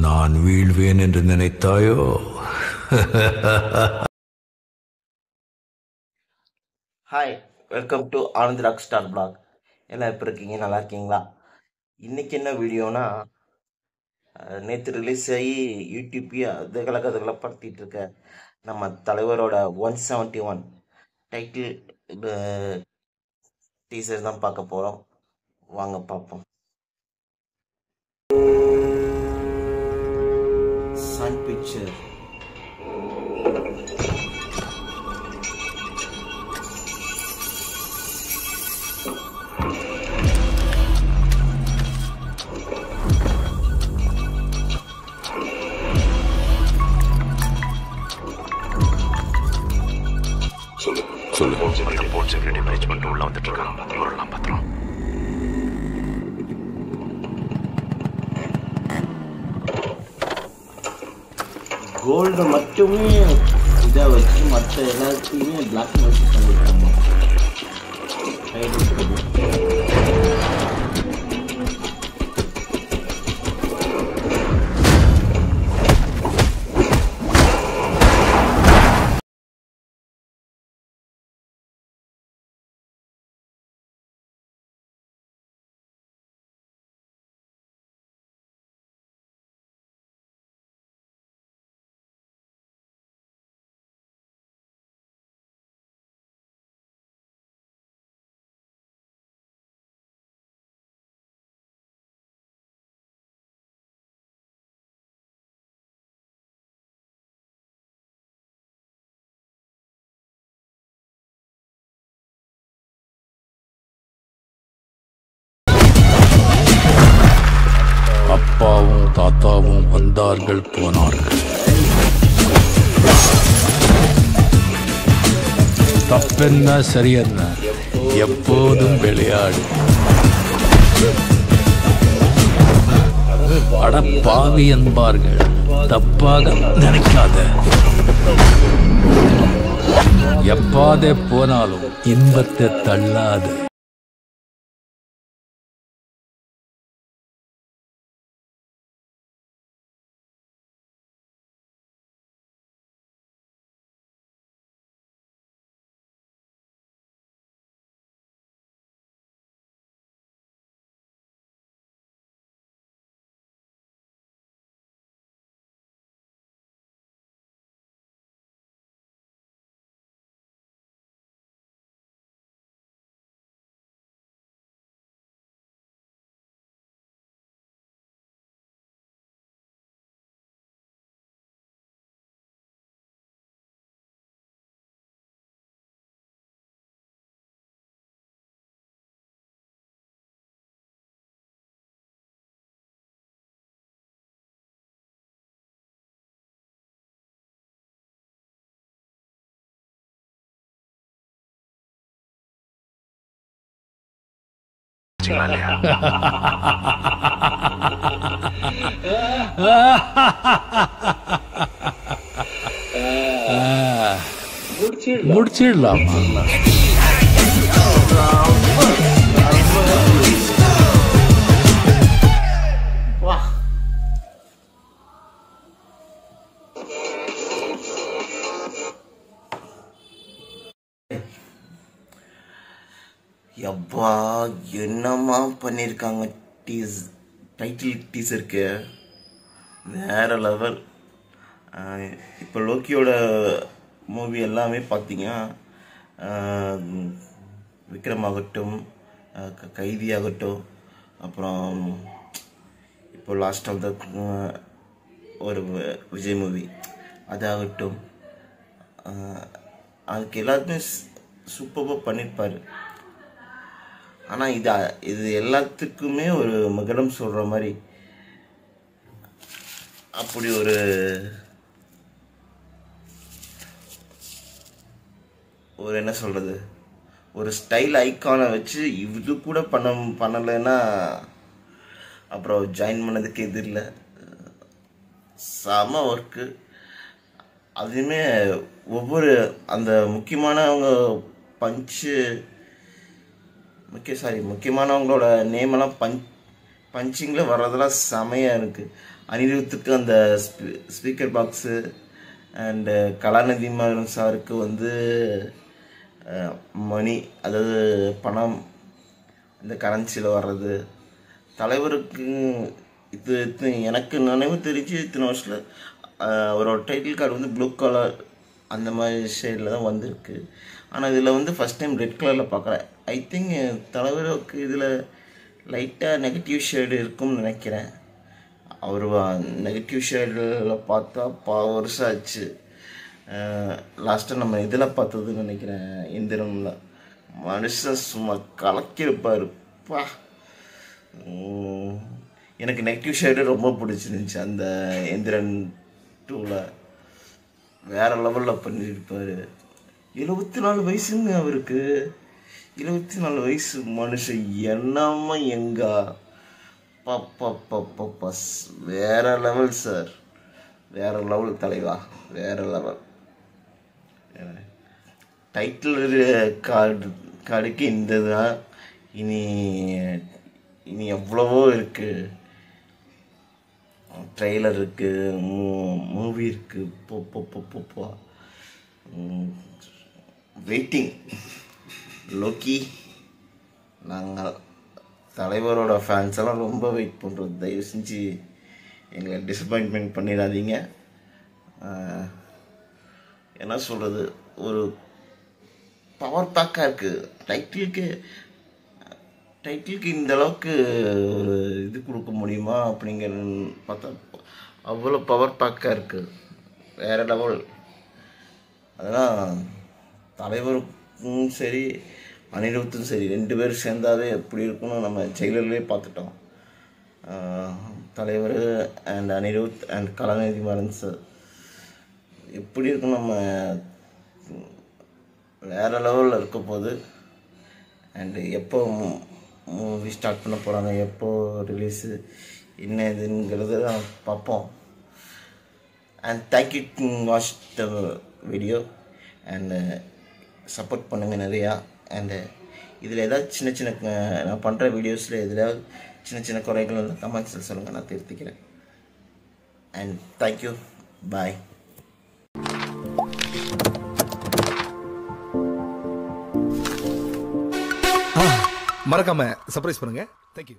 நான் வீழ்வேன் என்று நினைத்தாயோ? Hi, welcome to Anand rock star blog. எல்லாம் எப்படி இருக்கீங்க? நல்லா இருக்கீங்களா? இன்றைக்கி என்ன வீடியோனா, நேற்று ரிலீஸ் ஆகி யூடியூப்பையே அதுகளை படுத்திகிட்டு இருக்க நம்ம தலைவரோட 171 டைட்டில் டீசர் தான் பார்க்க போகிறோம். வாங்க பார்ப்போம். சன் பிக்சர் கோல்டு மட்டுமே இதை வச்சு மற்ற எல்லாத்தையுமே பிளாக் அண்ட் ஒயிட் பண்ணியிருக்காங்க. அப்பாவும் தாத்தாவும் வந்தார்கள் போனார்கள். தப்பென்ன சரியென்ன, எப்போதும் விளையாடு. அடப்பாவி என்பார்கள், தப்பாக நினைக்காத. எப்பாதே போனாலும் இன்பத்தை தள்ளாது. முடிச்சிடலாமா? எப்பா என்னம்மா பண்ணியிருக்காங்க. டைட்டில் டீசருக்கு வேற லெவல். இப்போ லோக்கியோட மூவி எல்லாமே பார்த்தீங்கன்னா, விக்ரம் ஆகட்டும், கைதி ஆகட்டும், அப்புறம் இப்போ லாஸ்ட் ஆஃப் த ஒரு விஜய் மூவி அதாகட்டும், அதுக்கு எல்லாத்துமே சூப்பராக பண்ணியிருப்பார். ஆனால் இது எல்லாத்துக்குமே ஒரு மகுடம் சொல்கிற மாதிரி அப்படி ஒரு என்ன சொல்கிறது, ஒரு ஸ்டைல் ஐக்கானை வச்சு இது கூட பண்ணலைன்னா அப்புறம் ஜாயின் பண்ணதுக்கு இது இல்லை. செம ஒர்க்கு. அதுவுமே ஒவ்வொரு அந்த முக்கியமானவங்க முக்கியமானவங்களோட நேமெல்லாம் பஞ்சிங்கில் வர்றதெல்லாம் செமையாக இருக்குது. அனிருத்துக்கு அந்த ஸ்பீக்கர் பாக்ஸு அண்டு கலாநிதி மாறன் சாருக்கு வந்து மணி, அதாவது பணம், இந்த கரன்சியில் வர்றது. தலைவருக்கு இது எனக்கு நினைவு தெரிஞ்சு இத்தனை வருஷத்தில் அவரோட டைட்டில் கார்டு வந்து ப்ளூ கலர் அந்த மாதிரி ஷேடில் தான் வந்திருக்கு. ஆனால் இதில் வந்து ஃபஸ்ட் டைம் ரெட் கலரில் பார்க்குறேன். ஐ திங்க் தலைவருக்கு இதில் லைட்டாக நெகட்டிவ் ஷேடு இருக்கும்னு நினைக்கிறேன். அவர் நெகட்டிவ் ஷேடில் பார்த்தா வருஷம் ஆச்சு. லாஸ்ட்டாக நம்ம இதில் பார்த்ததுன்னு நினைக்கிறேன், எந்திரனில். மனுஷன் சும்மா கலக்கியிருப்பாருப்பா. எனக்கு நெகட்டிவ் ஷேடு ரொம்ப பிடிச்சிருந்துச்சு அந்த எந்திரன் 2ல். வேறு லெவலில் பண்ணியிருப்பார். 74 வயசுங்க அவருக்கு. 24 வயசு மனுஷன் என்னம்மா எங்கா பாப்பா வேற லெவல் சார், வேற லெவல் தலைவா, வேற லெவல். டைட்டில் கார்டுக்கு இந்த தான். இனி எவ்வளவோ இருக்குது. ட்ரெய்லர் இருக்குது, மூவி இருக்குது. போ வெயிட்டிங். லோக்கி, நாங்கள் தலைவரோட ஃபேன்ஸ் எல்லாம் ரொம்ப வெயிட் பண்ணுறோம். தயவு செஞ்சு எங்களை டிசப்பாயின்மெண்ட் பண்ணிடாதீங்க. என்ன சொல்கிறது, ஒரு பவர் பேக்காக இருக்குது. டைட்டிலுக்கு இந்த அளவுக்கு ஒரு இது கொடுக்க முடியுமா அப்படிங்கிறது பார்த்தா அவ்வளோ பவர் பேக்காக இருக்குது. வேறு லெவல். அதெல்லாம் தலைவருக்கும் சரி அனிருத்தும் சரி 2 பேரும் சேர்ந்தாவே எப்படி இருக்குன்னு நம்ம ஜெயிலர்லேயே பார்த்துட்டோம். தலைவர் and Anirudh and Kalanithi Maran sir எப்படி இருக்கும், நம்ம வேறு லெவலில் இருக்க போகுது. அண்டு எப்போ மூவி ஸ்டார்ட் பண்ண போகிறாங்க, எப்போ ரிலீஸு, என்ன இதுங்கிறது தான் பார்ப்போம். And thank you to watch the video and support பண்ணுங்கள் நிறையா. அண்டு இதில் ஏதாவது சின்ன நான் பண்ணுற வீடியோஸில் எதில் சின்ன குறைகள் வந்து கமெண்ட்ஸில் சொல்லுங்கள், நான் திருத்திக்கிறேன். அண்ட் தேங்க்யூ, பாய். மறக்காம சர்ப்ரைஸ் பண்ணுங்க. தேங்க்யூ.